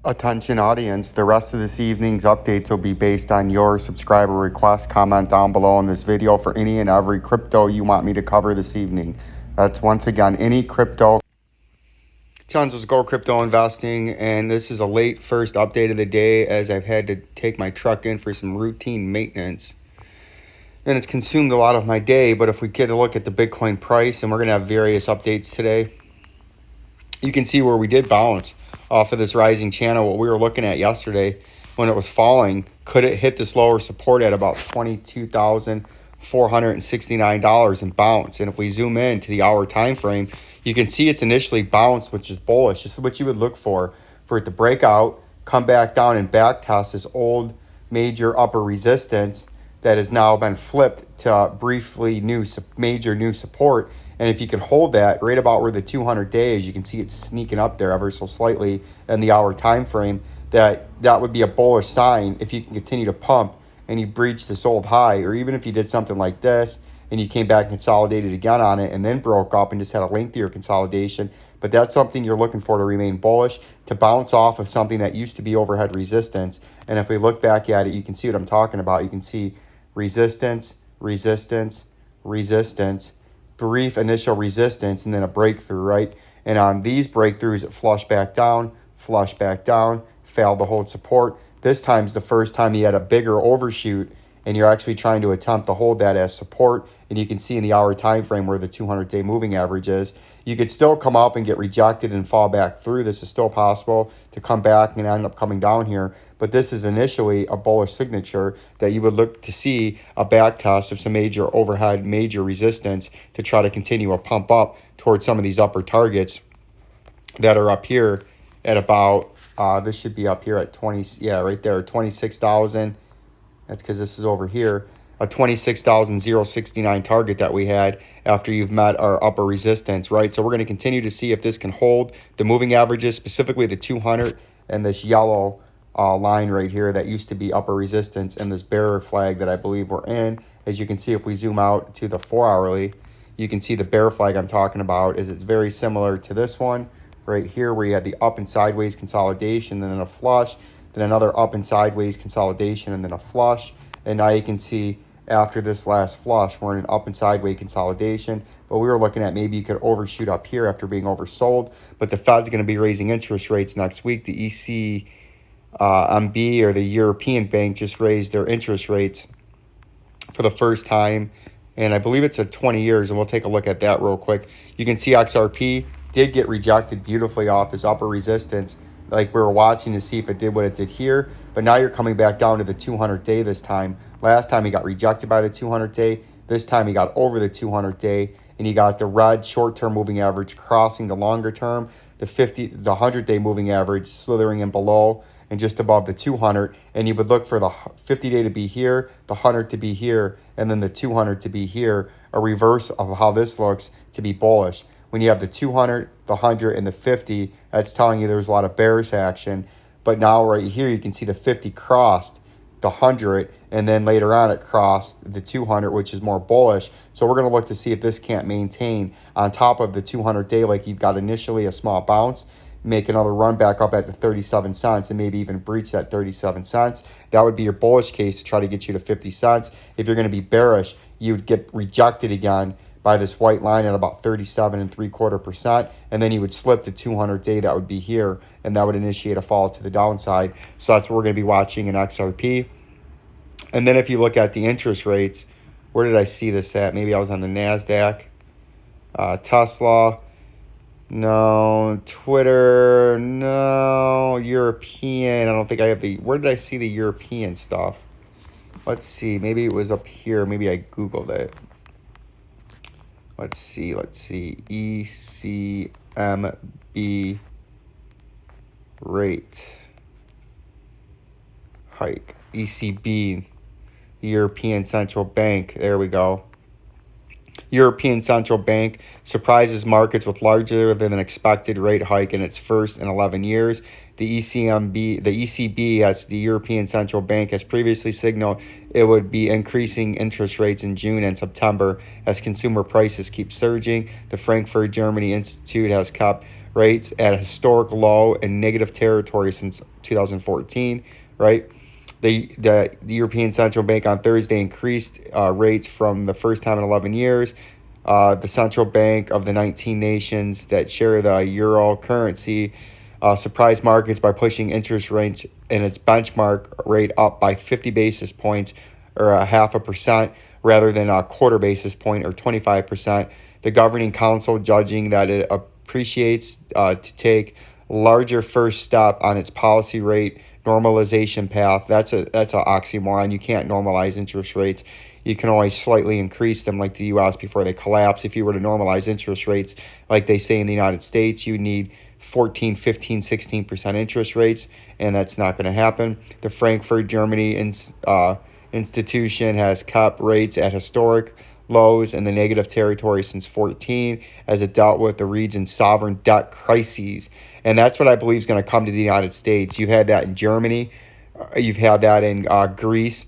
Attention audience, the rest of this evening's updates will be based on your subscriber request. Comment down below in this video for any and every crypto you want me to cover this evening. That's once again any crypto. VINCENZO'S Go Crypto Investing, and this is a late first update of the day as I've had to take my truck in for some routine maintenance. And it's consumed a lot of my day, but if we get a look at the Bitcoin price, and we're going to have various updates today, you can see where we did bounce off of this rising channel. What we were looking at yesterday when it was falling, could it hit this lower support at about $22,469 and bounce? And if we zoom in to the hour time frame, you can see it's initially bounced, which is bullish. This is what you would look for it to break out, come back down and back test this old major upper resistance that has now been flipped to briefly major new support. And if you could hold that right about where the 200 days, you can see it's sneaking up there ever so slightly in the hour time frame, that would be a bullish sign if you can continue to pump and you breach this old high. Or even if you did something like this and you came back and consolidated again on it and then broke up and just had a lengthier consolidation. But that's something you're looking for to remain bullish, to bounce off of something that used to be overhead resistance. And if we look back at it, you can see what I'm talking about. You can see resistance, resistance, resistance, brief initial resistance, and then a breakthrough, right? And on these breakthroughs, it flushed back down, failed to hold support. This time's the first time you had a bigger overshoot, and you're actually trying to attempt to hold that as support. And you can see in the hour time frame where the 200-day moving average is. You could still come up and get rejected and fall back through. This is still possible to come back and end up coming down here. But this is initially a bullish signature that you would look to see a back test of some major overhead, major resistance to try to continue a pump up towards some of these upper targets that are up here at about, this should be up here at 20, yeah, right there, 26,000. That's because this is over here. A 26,069 target that we had after you've met our upper resistance, right? So we're going to continue to see if this can hold the moving averages, specifically the 200 and this yellow line right here that used to be upper resistance, and this bearer flag that I believe we're in. As you can see, if we zoom out to the 4-hourly, you can see the bear flag I'm talking about is it's very similar to this one right here, where you had the up and sideways consolidation, then a flush, then another up and sideways consolidation, and then a flush. And now you can see after this last flush, we're in an up and sideways consolidation. But we were looking at maybe you could overshoot up here after being oversold. But the Fed's going to be raising interest rates next week. The ECB or the European Bank just raised their interest rates for the first time, and I believe it's at 20 years, and we'll take a look at that real quick. You can see XRP did get rejected beautifully off this upper resistance, like we were watching to see if it did what it did here, but now you're coming back down to the 200-day this time. Last time he got rejected by the 200-day. This time he got over the 200-day, and you got the red short-term moving average crossing the longer term, the 100-day moving average slithering in below and just above the 200, and you would look for the 50-day to be here, the 100 to be here, and then the 200 to be here, a reverse of how this looks to be bullish. When you have the 200, the 100, and the 50, that's telling you there's a lot of bearish action. But now right here, you can see the 50 crossed the 100, and then later on it crossed the 200, which is more bullish. So we're going to look to see if this can't maintain on top of the 200-day, like you've got initially a small bounce, make another run back up at the 37 cents and maybe even breach that 37 cents. That would be your bullish case to try to get you to 50 cents. If you're going to be bearish, you'd get rejected again by this white line at about 37.75%, and then you would slip the 200-day that would be here, and that would initiate a fall to the downside. So that's what we're going to be watching in XRP. And then if you look at the interest rates, where did I see this at? Maybe I was on the NASDAQ. Tesla, no. Twitter, no. European, I don't think I have the... Where did I see the European stuff? Let's see. Maybe it was up here. Maybe I Googled it. Let's see. ECB rate hike. ECB, the European Central Bank. There we go. European Central Bank surprises markets with larger than expected rate hike in its first in 11 years. The ECB, as the European Central Bank, has previously signaled it would be increasing interest rates in June and September as consumer prices keep surging. The Frankfurt, Germany Institute has kept rates at a historic low in negative territory since 2014, right? The European Central Bank on Thursday increased rates from the first time in 11 years. The central bank of the 19 nations that share the euro currency surprised markets by pushing interest rates in its benchmark rate up by 50 basis points or 0.5% rather than a quarter basis point or 25%. The governing council judging that it appreciates to take larger first step on its policy rate normalization path. That's an oxymoron. You can't normalize interest rates. You can always slightly increase them like the U.S. before they collapse. If you were to normalize interest rates like they say in the United States, you need 14, 15, 16% interest rates, and that's not going to happen. The Frankfurt, Germany institution has kept rates at historic lows in the negative territory since 2014 as it dealt with the region's sovereign debt crises. And that's what I believe is going to come to the United States. You've had that in Germany. You've had that in Greece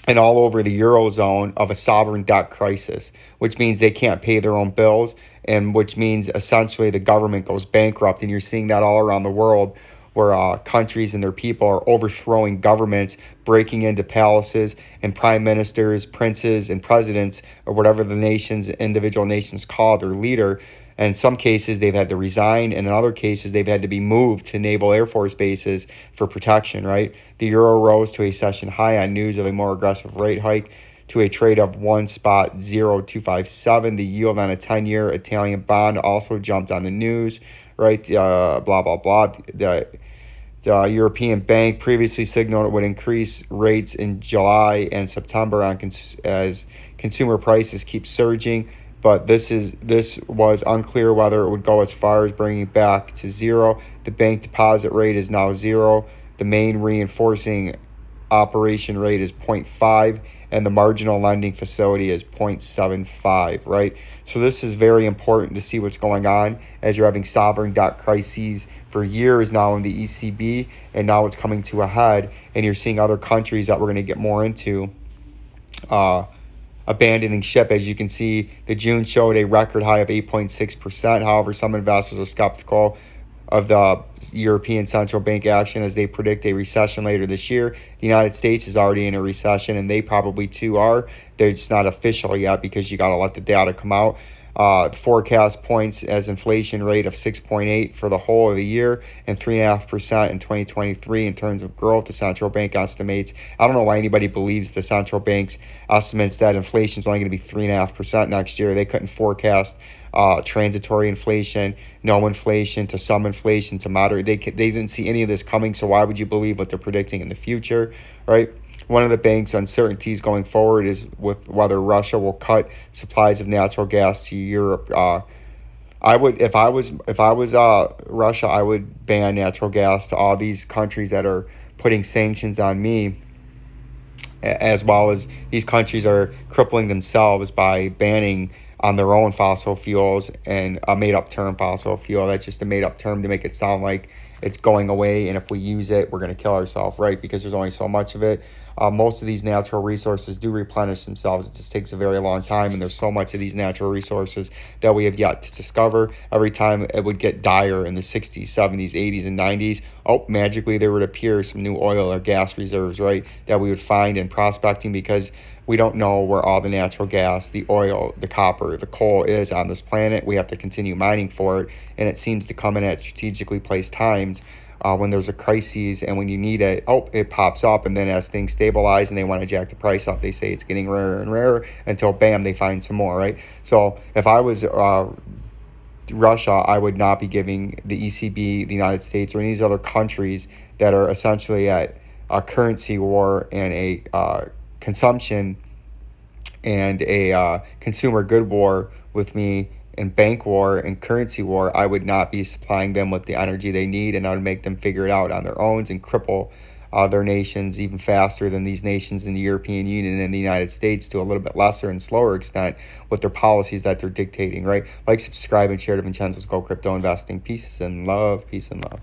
and all over the Eurozone of a sovereign debt crisis, which means they can't pay their own bills, and which means essentially the government goes bankrupt. And you're seeing that all around the world where countries and their people are overthrowing governments, breaking into palaces, and prime ministers, princes, and presidents, or whatever the individual nations call their leader. And in some cases, they've had to resign, and in other cases, they've had to be moved to naval air force bases for protection, right? The euro rose to a session high on news of a more aggressive rate hike to a trade of 1.0257. The yield on a 10-year Italian bond also jumped on the news, right? Blah, blah, blah. The European Bank previously signaled it would increase rates in July and September as consumer prices keep surging, but this was unclear whether it would go as far as bringing it back to zero. The bank deposit rate is now zero. The main reinforcing operation rate is 0.5, and the marginal lending facility is 0.75, right? So this is very important to see what's going on as you're having sovereign debt crises for years now in the ECB, and now it's coming to a head, and you're seeing other countries that we're going to get more into abandoning ship. As you can see, the June showed a record high of 8.6%. However, some investors are skeptical of the European Central Bank action as they predict a recession later this year. The United States is already in a recession, and they probably too are. They're just not official yet because you got to let the data come out. The forecast points as inflation rate of 6.8 for the whole of the year and 3.5% in 2023 in terms of growth. The central bank estimates. I don't know why anybody believes the central bank's estimates that inflation is only going to be 3.5% next year. They couldn't forecast transitory inflation, no inflation, to some inflation, to moderate. They didn't see any of this coming, so why would you believe what they're predicting in the future, right? One of the bank's uncertainties going forward is with whether Russia will cut supplies of natural gas to Europe. I would, if I was Russia, I would ban natural gas to all these countries that are putting sanctions on me, as well as these countries are crippling themselves by banning on their own fossil fuels and a made-up term fossil fuel. That's just a made-up term to make it sound like it's going away, and if we use it, we're going to kill ourselves, right? Because there's only so much of it. Most of these natural resources do replenish themselves. It just takes a very long time, and there's so much of these natural resources that we have yet to discover. Every time it would get dire in the 60s, 70s, 80s, and 90s, oh, magically there would appear some new oil or gas reserves, right, that we would find in prospecting, because we don't know where all the natural gas, the oil, the copper, the coal is on this planet. We have to continue mining for it, and it seems to come in at strategically placed times. When there's a crisis and when you need it, oh, it pops up, and then as things stabilize and they want to jack the price up, they say it's getting rarer and rarer until bam, they find some more, right? So if I was Russia, I would not be giving the ECB, the United States, or any of these other countries that are essentially at a currency war and a consumption and a consumer good war with me, and bank war and currency war. I would not be supplying them with the energy they need, and I would make them figure it out on their own and cripple their nations even faster than these nations in the European Union and the United States, to a little bit lesser and slower extent, with their policies that they're dictating, right? Like, subscribe, and share to Vincenzo's Go Crypto Investing. Peace and love. Peace and love.